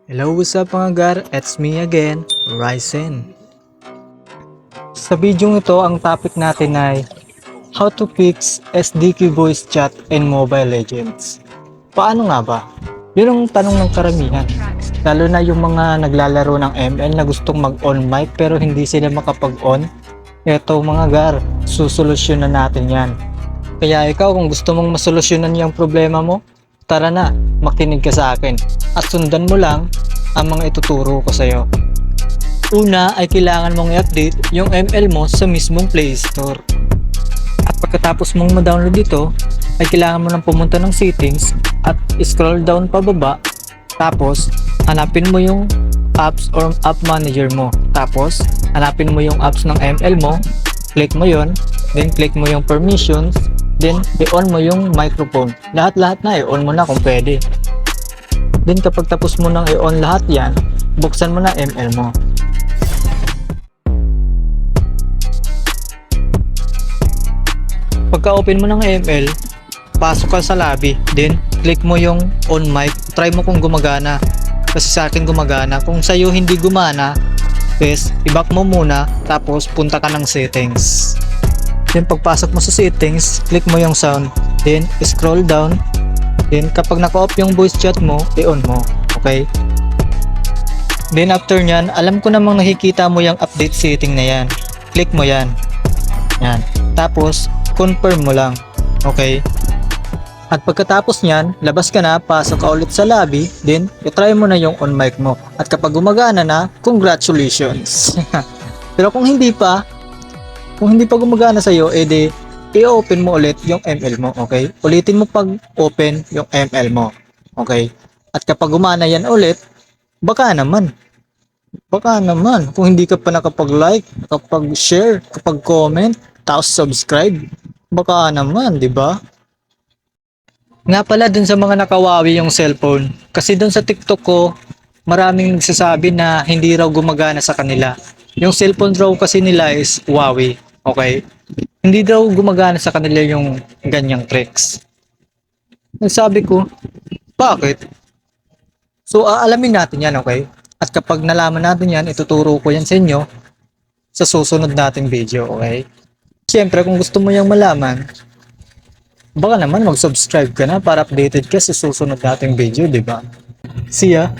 Hello, what's up mga gar? It's me again, Ryzen. Sa video ito, ang topic natin ay how to fix SDQ voice chat in Mobile Legends. Paano nga ba? Yun ang tanong ng karamihan. Lalo na yung mga naglalaro ng ML na gustong mag-on mic pero hindi sila makapag-on. Eto mga gar, susolusyonan natin yan. Kaya ikaw kung gusto mong masolusyonan yung problema mo, tara na, makinig ka sa akin at sundan mo lang ang mga ituturo ko sa'yo. Una ay kailangan mong i-update yung ML mo sa mismong Play Store. At pagkatapos mong ma-download ito, ay kailangan mo nang pumunta ng settings at scroll down pababa. Tapos, hanapin mo yung apps or app manager mo. Tapos, hanapin mo yung apps ng ML mo, click mo yon, then click mo yung permissions, then i-on mo yung microphone. Lahat-lahat na i-on mo na kung pwede. Then kapag tapos mo nang i-on lahat yan, buksan mo na ML mo. Pagka-open mo ng ML, pasok ka sa lobby, then click mo yung on mic, try mo kung gumagana. Kasi sa akin gumagana. Kung sa'yo hindi gumana, i-back mo muna, tapos punta ka ng settings. Then pagpasok mo sa settings, click mo yung sound, then scroll down, then kapag naka-off yung voice chat mo, i-on mo, okay? Then after nyan, alam ko namang nakikita mo yung update setting na yan. Click mo yan. Yan. Tapos, confirm mo lang, okay? At pagkatapos nyan, labas ka na, pasok ka ulit sa lobby, then i-try mo na yung on mic mo. At kapag gumagana na, congratulations! Pero kung hindi pa gumagana sa'yo, edi i-open mo ulit yung ML mo, okay? Ulitin mo pag-open yung ML mo, okay? At kapag gumana yan ulit, baka naman, kung hindi ka pa nakapag-like, nakapag-share, nakapag-comment, tapos subscribe, baka naman, di ba? Nga pala dun sa mga nakawawi yung cellphone, kasi dun sa TikTok ko, maraming nagsasabi na hindi raw gumagana sa kanila. Yung cellphone raw kasi nila is Huawei, okay? Hindi daw gumagana sa kanila yung ganyang tricks. Nagsabi ko, bakit? So aalamin natin yan, okay? At kapag nalaman natin yan, ituturo ko yan sa inyo sa susunod nating video, okay? Siyempre, kung gusto mo yung malaman, baka naman mag-subscribe ka na para updated ka sa susunod nating video, di ba? See ya!